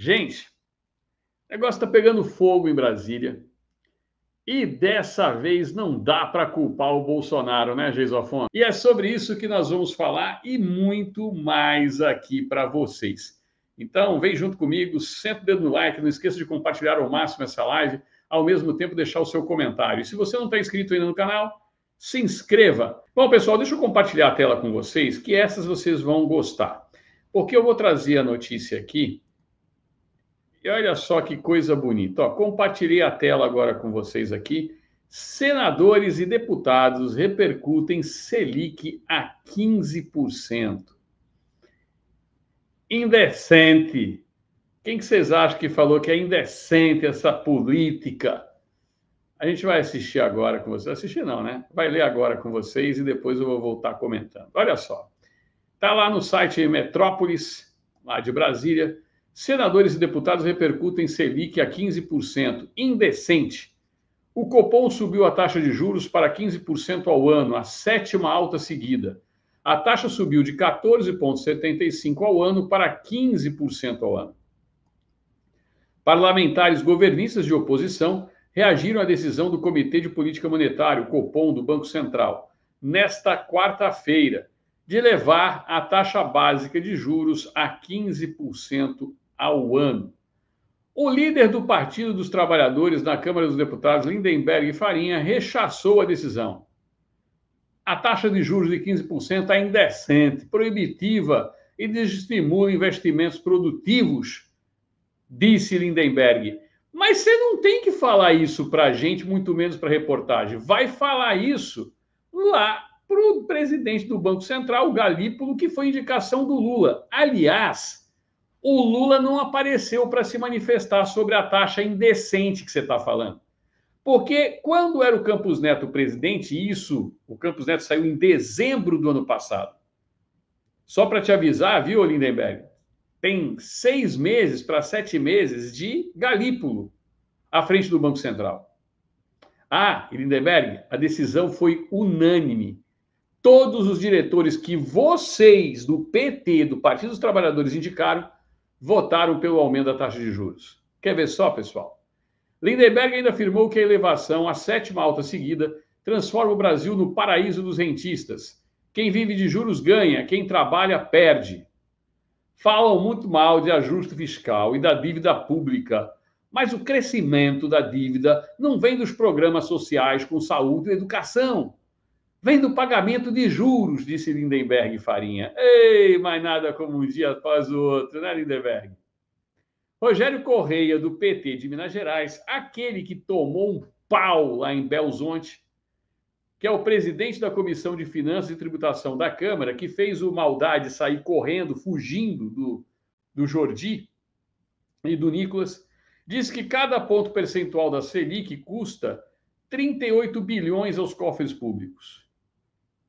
Gente, o negócio está pegando fogo em Brasília e dessa vez não dá para culpar o Bolsonaro, né, Geis Afonso? E é sobre isso que nós vamos falar e muito mais aqui para vocês. Então, vem junto comigo, senta o dedo no like, não esqueça de compartilhar ao máximo essa live, ao mesmo tempo deixar o seu comentário. E se você não está inscrito ainda no canal, se inscreva. Bom, pessoal, deixa eu compartilhar a tela com vocês, que essas vocês vão gostar. Porque eu vou trazer a notícia aqui. E olha só que coisa bonita. Ó, compartilhei a tela agora com vocês aqui. Senadores e deputados repercutem Selic a 15%. Indecente. Quem que vocês acham que falou que é indecente essa política? A gente vai assistir agora com vocês. Assistir não, né? Vai ler agora com vocês e depois eu vou voltar comentando. Olha só. Está lá no site Metrópolis, lá de Brasília. Senadores e deputados repercutem Selic a 15%. Indecente. O Copom subiu a taxa de juros para 15% ao ano, a sétima alta seguida. A taxa subiu de 14,75% ao ano para 15% ao ano. Parlamentares governistas de oposição reagiram à decisão do Comitê de Política Monetária, o Copom, do Banco Central, nesta quarta-feira, de elevar a taxa básica de juros a 15% ao ano. O líder do Partido dos Trabalhadores na Câmara dos Deputados, Lindenberg Farinha, rechaçou a decisão. A taxa de juros de 15% é indecente, proibitiva e desestimula investimentos produtivos, disse Lindenberg. Mas você não tem que falar isso para a gente, muito menos para a reportagem. Vai falar isso lá para o presidente do Banco Central, o Galípolo, que foi indicação do Lula. Aliás, o Lula não apareceu para se manifestar sobre a taxa indecente que você está falando. Porque quando era o Campos Neto presidente, o Campos Neto saiu em dezembro do ano passado. Só para te avisar, viu, Lindenberg? Tem 6 meses para 7 meses de Galípolo à frente do Banco Central. Lindenberg, a decisão foi unânime. Todos os diretores que vocês, do PT, do Partido dos Trabalhadores, indicaram, votaram pelo aumento da taxa de juros. Quer ver só, pessoal? Lindenberg ainda afirmou que a elevação, a sétima alta seguida, transforma o Brasil no paraíso dos rentistas. Quem vive de juros ganha, quem trabalha perde. Falam muito mal de ajuste fiscal e da dívida pública, mas o crescimento da dívida não vem dos programas sociais com saúde e educação. Vem do pagamento de juros, disse Lindenberg Farinha. Ei, mas nada como um dia após o outro, né, Lindenberg? Rogério Correia, do PT de Minas Gerais, aquele que tomou um pau lá em Belo Horizonte, que é o presidente da Comissão de Finanças e Tributação da Câmara, que fez o Maldade sair correndo, fugindo do Jordi e do Nicolas, diz que cada ponto percentual da Selic custa 38 bilhões aos cofres públicos.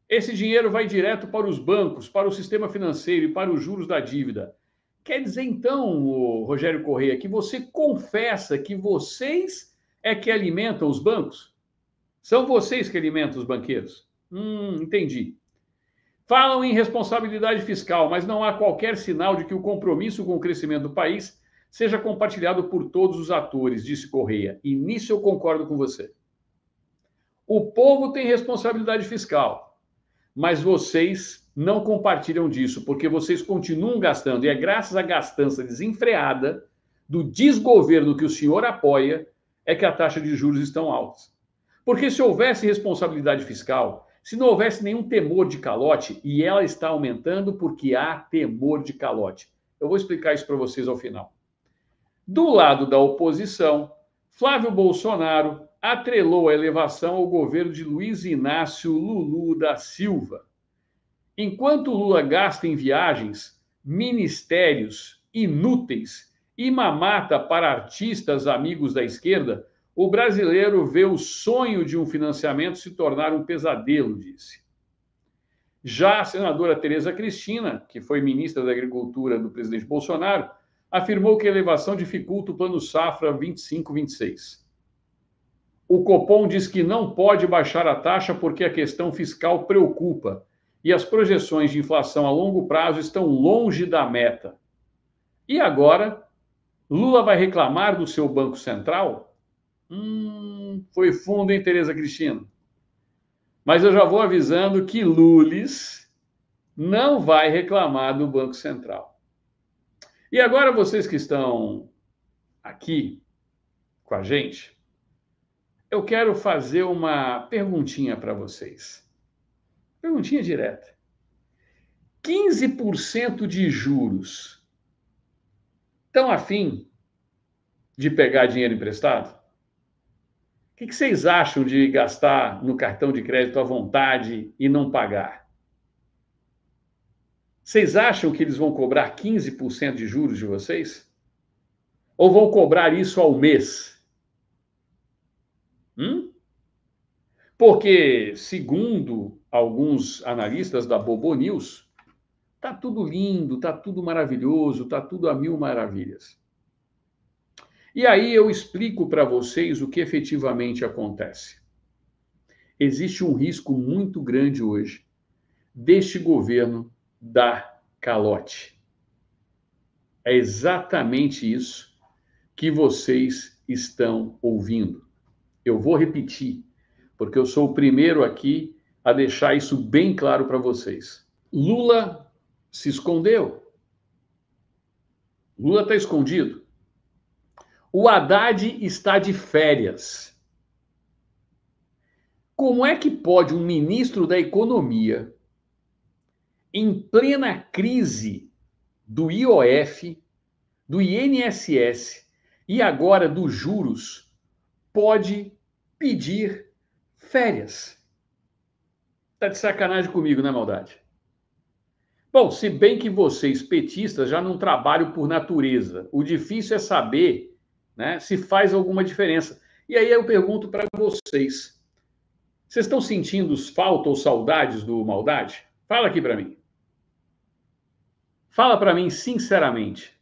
Esse dinheiro vai direto para os bancos, para o sistema financeiro e para os juros da dívida. Quer dizer, então, Rogério Correia, que você confessa que vocês é que alimentam os bancos? São vocês que alimentam os banqueiros? Entendi. Falam em responsabilidade fiscal, mas não há qualquer sinal de que o compromisso com o crescimento do país seja compartilhado por todos os atores, disse Correia. E nisso eu concordo com você. O povo tem responsabilidade fiscal, mas vocês não compartilham disso, porque vocês continuam gastando, e é graças à gastança desenfreada do desgoverno que o senhor apoia, é que a taxa de juros estão altas. Porque se houvesse responsabilidade fiscal, se não houvesse nenhum temor de calote, e ela está aumentando porque há temor de calote. Eu vou explicar isso para vocês ao final. Do lado da oposição, Flávio Bolsonaro atrelou a elevação ao governo de Luiz Inácio Lulu da Silva. Enquanto Lula gasta em viagens, ministérios inúteis e mamata para artistas amigos da esquerda, o brasileiro vê o sonho de um financiamento se tornar um pesadelo, disse. Já a senadora Tereza Cristina, que foi ministra da Agricultura do presidente Bolsonaro, afirmou que a elevação dificulta o Plano Safra 25-26. O Copom diz que não pode baixar a taxa porque a questão fiscal preocupa e as projeções de inflação a longo prazo estão longe da meta. E agora, Lula vai reclamar do seu Banco Central? Foi fundo, hein, Tereza Cristina? Mas eu já vou avisando que Lulis não vai reclamar do Banco Central. E agora vocês que estão aqui com a gente, eu quero fazer uma perguntinha para vocês. Perguntinha direta. 15% de juros. Estão afim de pegar dinheiro emprestado? O que vocês acham de gastar no cartão de crédito à vontade e não pagar? Vocês acham que eles vão cobrar 15% de juros de vocês? Ou vão cobrar isso ao mês? Porque, segundo alguns analistas da Bobo News, tá tudo lindo, tá tudo maravilhoso, tá tudo a mil maravilhas. E aí eu explico para vocês o que efetivamente acontece. Existe um risco muito grande hoje deste governo dar calote. É exatamente isso que vocês estão ouvindo. Eu vou repetir, porque eu sou o primeiro aqui a deixar isso bem claro para vocês. Lula se escondeu. Lula está escondido. O Haddad está de férias. Como é que pode um ministro da Economia, em plena crise do IOF, do INSS e agora dos juros, pode pedir férias? Tá de sacanagem comigo, né, maldade? Bom, se bem que vocês, petistas, já não trabalham por natureza. O difícil é saber, né, se faz alguma diferença. E aí eu pergunto para vocês. Vocês estão sentindo falta ou saudades do Maldade? Fala aqui para mim. Fala para mim sinceramente.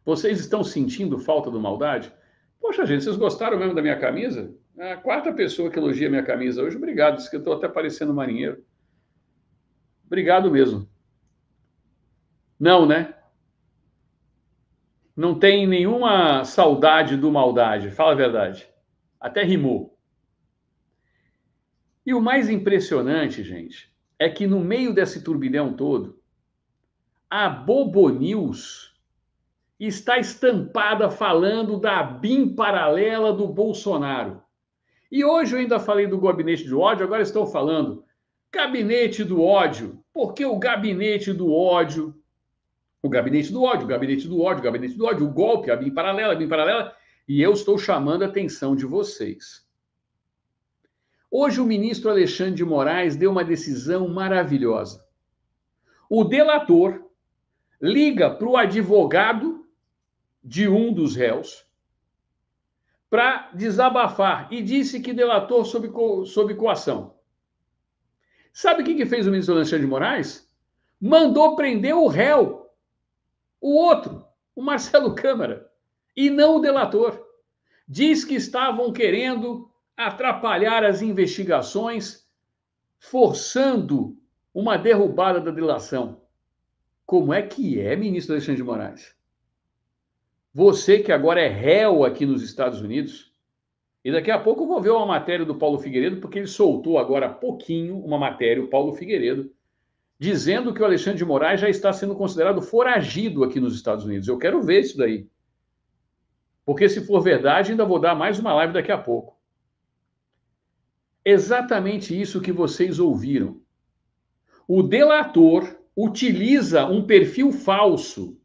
Vocês estão sentindo falta do Maldade? Poxa, gente, vocês gostaram mesmo da minha camisa? A quarta pessoa que elogia minha camisa hoje, obrigado. Diz que eu estou até parecendo marinheiro. Obrigado mesmo. Não, né? Não tem nenhuma saudade do Maldade, fala a verdade. Até rimou. E o mais impressionante, gente, é que no meio desse turbilhão todo, a Bobo News está estampada falando da BIM paralela do Bolsonaro. E hoje eu ainda falei do gabinete do ódio, agora estou falando gabinete do ódio. Porque o gabinete do ódio, o gabinete do ódio, o gabinete do ódio, o gabinete do ódio, o golpe, a BIM paralela, e eu estou chamando a atenção de vocês. Hoje o ministro Alexandre de Moraes deu uma decisão maravilhosa. O delator liga para o advogado de um dos réus para desabafar e disse que delator sob coação. Sabe o que fez o ministro Alexandre de Moraes? Mandou prender o réu, o outro, o Marcelo Câmara, e não o delator. Diz que estavam querendo atrapalhar as investigações, forçando uma derrubada da delação. Como é que é, ministro Alexandre de Moraes? Você que agora é réu aqui nos Estados Unidos, e daqui a pouco eu vou ver uma matéria do Paulo Figueiredo, porque ele soltou agora há pouquinho uma matéria, o Paulo Figueiredo, dizendo que o Alexandre de Moraes já está sendo considerado foragido aqui nos Estados Unidos. Eu quero ver isso daí. Porque se for verdade, ainda vou dar mais uma live daqui a pouco. Exatamente isso que vocês ouviram. O delator utiliza um perfil falso.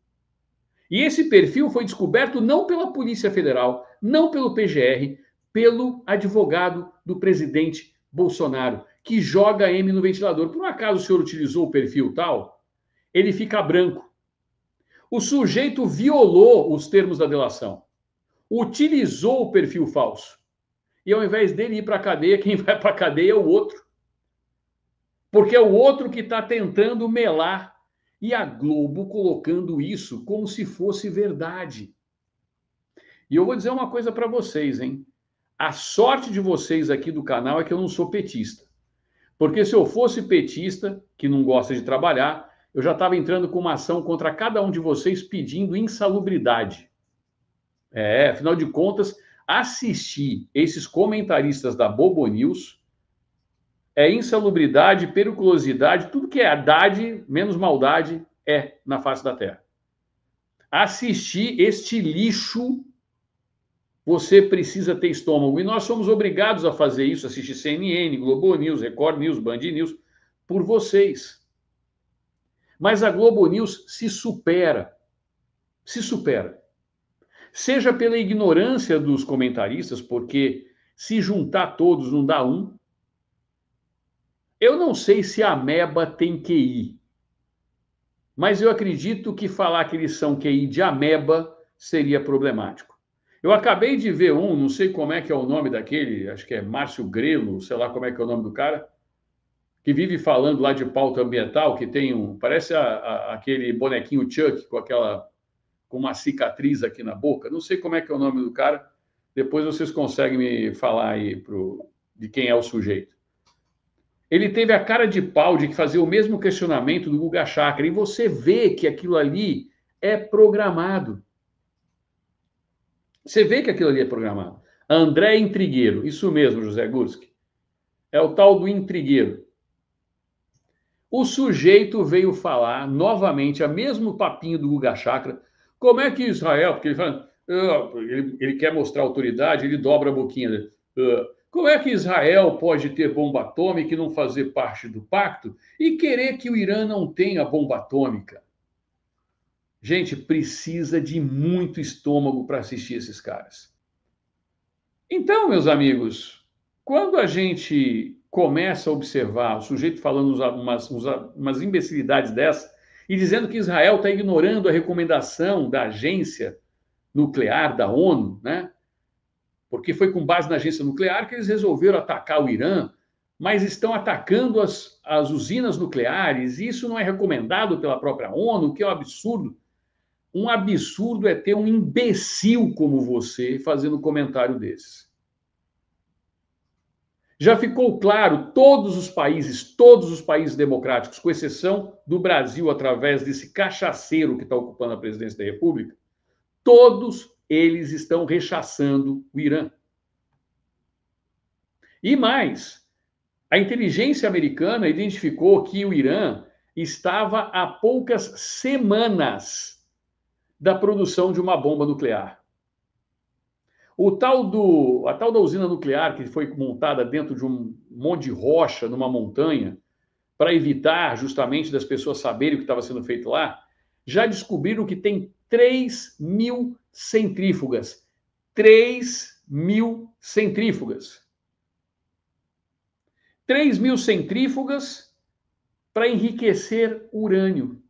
E esse perfil foi descoberto não pela Polícia Federal, não pelo PGR, pelo advogado do presidente Bolsonaro, que joga M no ventilador. Por um acaso o senhor utilizou o perfil tal? Ele fica branco. O sujeito violou os termos da delação. Utilizou o perfil falso. E ao invés dele ir para a cadeia, quem vai para a cadeia é o outro. Porque é o outro que está tentando melar. E a Globo colocando isso como se fosse verdade. E eu vou dizer uma coisa para vocês, hein? A sorte de vocês aqui do canal é que eu não sou petista. Porque se eu fosse petista, que não gosta de trabalhar, eu já estava entrando com uma ação contra cada um de vocês pedindo insalubridade. Afinal de contas, assistir esses comentaristas da Bobo News é insalubridade, periculosidade, tudo que é Haddad menos maldade na face da Terra. Assistir este lixo, você precisa ter estômago. E nós somos obrigados a fazer isso, assistir CNN, Globo News, Record News, Band News, por vocês. Mas a Globo News se supera. Se supera. Seja pela ignorância dos comentaristas, porque se juntar todos não dá um. Eu não sei se a ameba tem QI, mas eu acredito que falar que eles são QI de ameba seria problemático. Eu acabei de ver não sei como é que é o nome daquele, acho que é Márcio Grelo, sei lá como é que é o nome do cara, que vive falando lá de pauta ambiental, que tem parece aquele bonequinho Chuck com uma cicatriz aqui na boca. Não sei como é que é o nome do cara, depois vocês conseguem me falar aí de quem é o sujeito. Ele teve a cara de pau de fazer o mesmo questionamento do Guga Chakra, e você vê que aquilo ali é programado. Você vê que aquilo ali é programado. André Intrigueiro, isso mesmo, José Gurski. É o tal do intrigueiro. O sujeito veio falar novamente a mesmo papinho do Guga Chakra. Como é que Israel, porque ele fala, ele quer mostrar autoridade, ele dobra a boquinha dele. Como é que Israel pode ter bomba atômica e não fazer parte do pacto e querer que o Irã não tenha bomba atômica? Gente, precisa de muito estômago para assistir esses caras. Então, meus amigos, quando a gente começa a observar o sujeito falando umas imbecilidades dessas e dizendo que Israel está ignorando a recomendação da agência nuclear da ONU, né? Porque foi com base na agência nuclear que eles resolveram atacar o Irã, mas estão atacando as usinas nucleares, e isso não é recomendado pela própria ONU, que é um absurdo. Um absurdo é ter um imbecil como você fazendo um comentário desses. Já ficou claro, todos os países democráticos, com exceção do Brasil, através desse cachaceiro que está ocupando a presidência da República, todos eles estão rechaçando o Irã. E mais, a inteligência americana identificou que o Irã estava a poucas semanas da produção de uma bomba nuclear. A tal da usina nuclear que foi montada dentro de um monte de rocha, numa montanha, para evitar justamente das pessoas saberem o que estava sendo feito lá, já descobriram que tem 3.000 centrífugas. 3.000 centrífugas. 3.000 centrífugas para enriquecer urânio.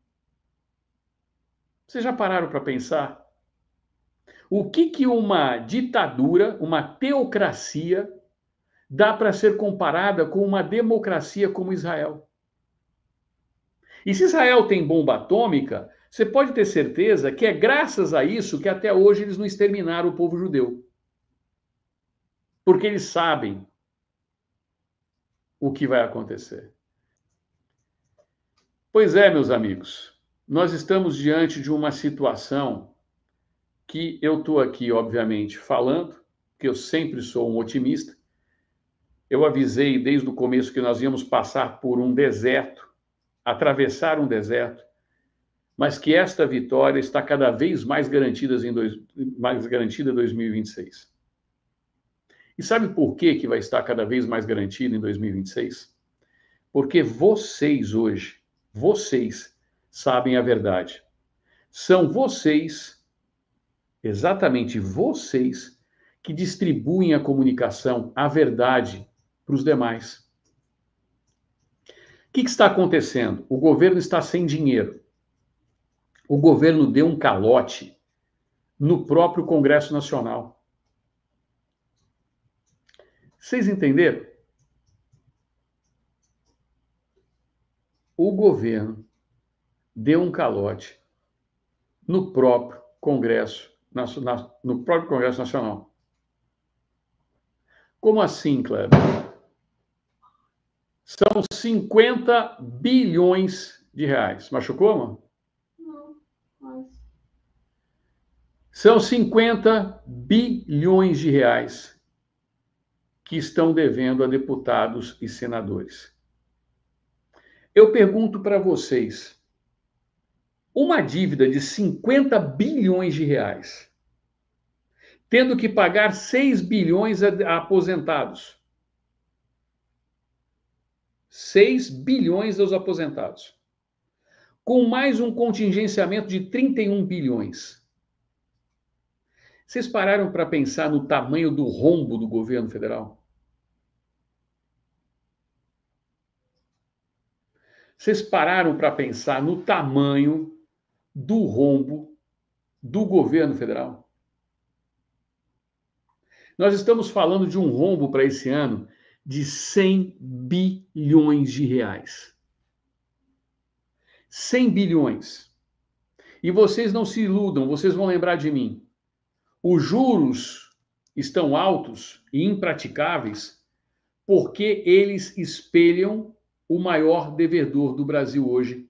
Vocês já pararam para pensar? O que uma ditadura, uma teocracia, dá para ser comparada com uma democracia como Israel? E se Israel tem bomba atômica, você pode ter certeza que é graças a isso que até hoje eles não exterminaram o povo judeu. Porque eles sabem o que vai acontecer. Pois é, meus amigos, nós estamos diante de uma situação que eu estou aqui, obviamente, falando, que eu sempre sou um otimista. Eu avisei desde o começo que nós íamos passar por um deserto, atravessar um deserto, mas que esta vitória está cada vez mais garantida em 2026. E sabe por que vai estar cada vez mais garantida em 2026? Porque vocês hoje, vocês sabem a verdade. São vocês, exatamente vocês, que distribuem a comunicação, a verdade, para os demais. O que está acontecendo? O governo está sem dinheiro. O governo deu um calote no próprio Congresso Nacional. Vocês entenderam? O governo deu um calote no próprio Congresso Nacional. Como assim, Kleber? São 50 bilhões de reais. Machucou, mano? Não, mas... São 50 bilhões de reais que estão devendo a deputados e senadores. Eu pergunto para vocês, uma dívida de 50 bilhões de reais, tendo que pagar 6 bilhões a aposentados. 6 bilhões aos aposentados. Com mais um contingenciamento de 31 bilhões. Vocês pararam para pensar no tamanho do rombo do governo federal? Vocês pararam para pensar no tamanho do rombo do governo federal? Nós estamos falando de um rombo para esse ano de 100 bilhões de reais. 100 bilhões. E vocês não se iludam, vocês vão lembrar de mim. Os juros estão altos e impraticáveis porque eles espelham o maior devedor do Brasil hoje,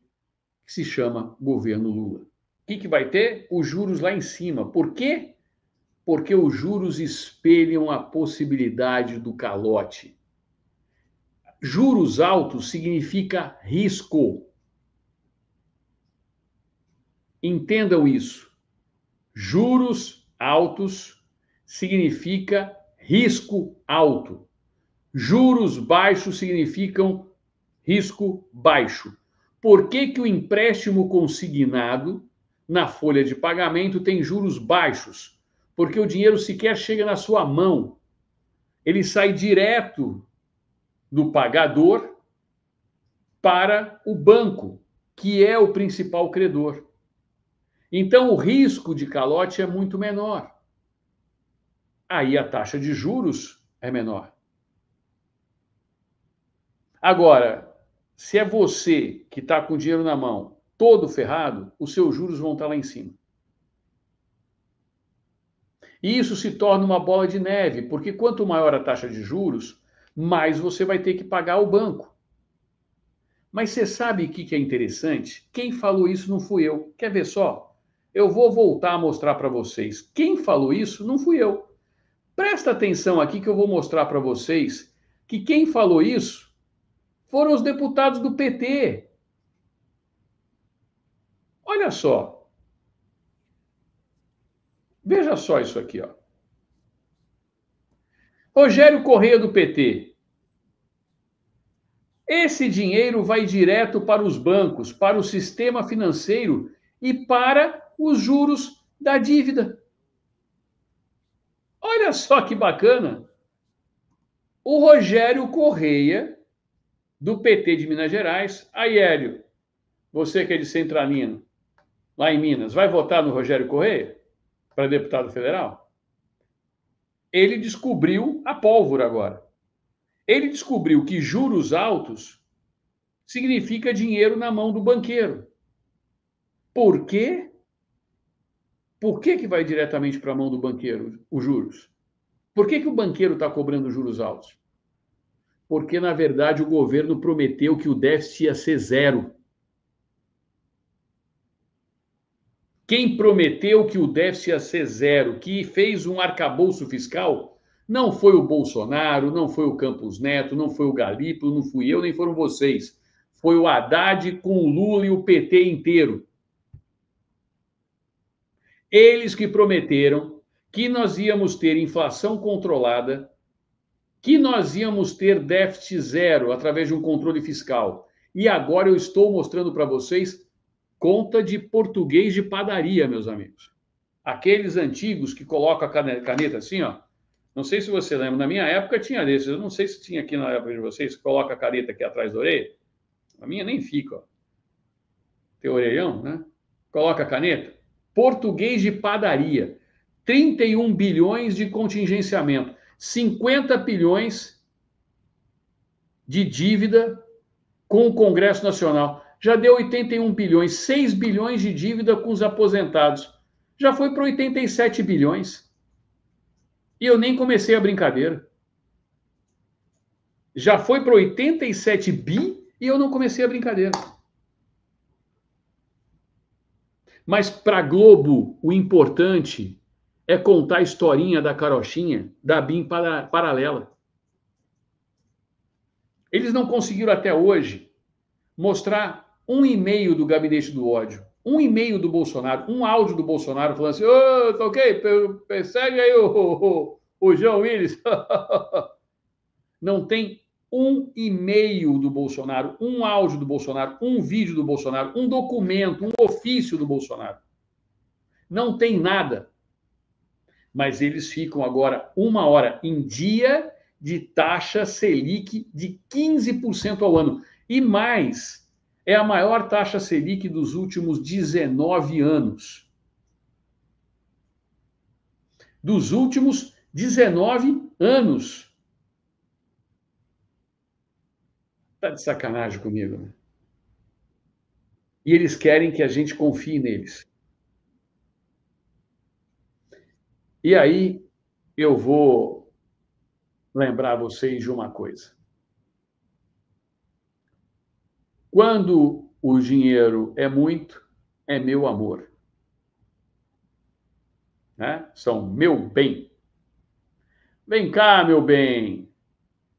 que se chama governo Lula. O que vai ter? Os juros lá em cima. Por quê? Porque os juros espelham a possibilidade do calote. Juros altos significa risco. Entendam isso. Juros altos significa risco alto. Juros baixos significam risco baixo. Por que que o empréstimo consignado na folha de pagamento tem juros baixos? Porque o dinheiro sequer chega na sua mão. Ele sai direto do pagador para o banco, que é o principal credor. Então, o risco de calote é muito menor. Aí a taxa de juros é menor. Agora, se é você que está com o dinheiro na mão, todo ferrado, os seus juros vão estar lá em cima. E isso se torna uma bola de neve, porque quanto maior a taxa de juros, mais você vai ter que pagar ao banco. Mas você sabe o que é interessante? Quem falou isso não fui eu. Quer ver só? Eu vou voltar a mostrar para vocês. Quem falou isso não fui eu. Presta atenção aqui que eu vou mostrar para vocês que quem falou isso foram os deputados do PT. Olha só. Veja só isso aqui, ó. Rogério Correia do PT. Esse dinheiro vai direto para os bancos, para o sistema financeiro e para os juros da dívida. Olha só que bacana. O Rogério Correia, do PT de Minas Gerais. Aí, Hélio, você que é de Centralina, lá em Minas, vai votar no Rogério Correia para deputado federal? Ele descobriu a pólvora agora. Ele descobriu que juros altos significa dinheiro na mão do banqueiro. Por quê? Por que vai diretamente para a mão do banqueiro os juros? Por que o banqueiro está cobrando juros altos? Porque, na verdade, o governo prometeu que o déficit ia ser zero. Quem prometeu que o déficit ia ser zero, que fez um arcabouço fiscal, não foi o Bolsonaro, não foi o Campos Neto, não foi o Galípolo, não fui eu, nem foram vocês. Foi o Haddad com o Lula e o PT inteiro. Eles que prometeram que nós íamos ter inflação controlada, que nós íamos ter déficit zero através de um controle fiscal. E agora eu estou mostrando para vocês conta de português de padaria, meus amigos. Aqueles antigos que colocam a caneta assim, ó. Não sei se você lembra, na minha época tinha desses. Eu não sei se tinha aqui na época de vocês, que coloca a caneta aqui atrás da orelha. A minha nem fica, ó. Tem orelhão, né? Coloca a caneta. Português de padaria. 31 bilhões de contingenciamento. 50 bilhões de dívida com o Congresso Nacional. Já deu 81 bilhões, 6 bilhões de dívida com os aposentados. Já foi para 87 bilhões. E eu nem comecei a brincadeira. Já foi para 87 bi e eu não comecei a brincadeira. Mas para Globo, o importante é contar a historinha da carochinha da BIM paralela. Eles não conseguiram até hoje mostrar um e-mail do gabinete do ódio, um e-mail do Bolsonaro, um áudio do Bolsonaro falando assim, ô, tá ok? Persegue aí o João Willis. Não tem um e-mail do Bolsonaro, um áudio do Bolsonaro, um vídeo do Bolsonaro, um documento, um ofício do Bolsonaro. Não tem nada. Mas eles ficam agora 1 hora em dia de taxa Selic de 15% ao ano. E mais, é a maior taxa Selic dos últimos 19 anos. Dos últimos 19 anos. Tá de sacanagem comigo, né? E eles querem que a gente confie neles. E aí eu vou lembrar vocês de uma coisa. Quando o dinheiro é muito, é meu amor. Né? São meu bem. Vem cá, meu bem.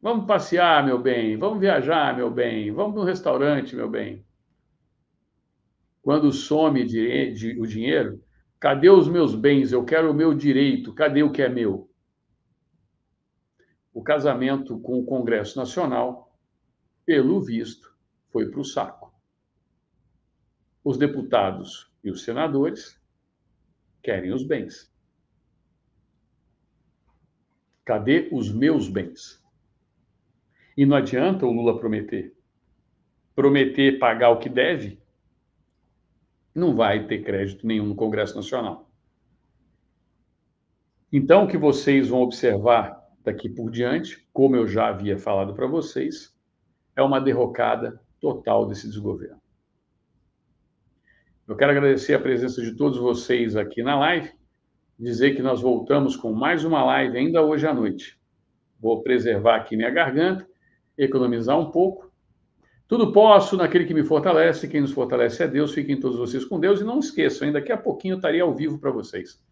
Vamos passear, meu bem. Vamos viajar, meu bem. Vamos no restaurante, meu bem. Quando some o dinheiro, cadê os meus bens? Eu quero o meu direito. Cadê o que é meu? O casamento com o Congresso Nacional, pelo visto, foi para o saco. Os deputados e os senadores querem os bens. Cadê os meus bens? E não adianta o Lula prometer. Prometer pagar o que deve, não vai ter crédito nenhum no Congresso Nacional. Então, o que vocês vão observar daqui por diante, como eu já havia falado para vocês, é uma derrocada total desse desgoverno. Eu quero agradecer a presença de todos vocês aqui na live, dizer que nós voltamos com mais uma live ainda hoje à noite. Vou preservar aqui minha garganta, economizar um pouco. Tudo posso naquele que me fortalece, quem nos fortalece é Deus. Fiquem todos vocês com Deus e não esqueçam, daqui a pouquinho eu estaria ao vivo para vocês.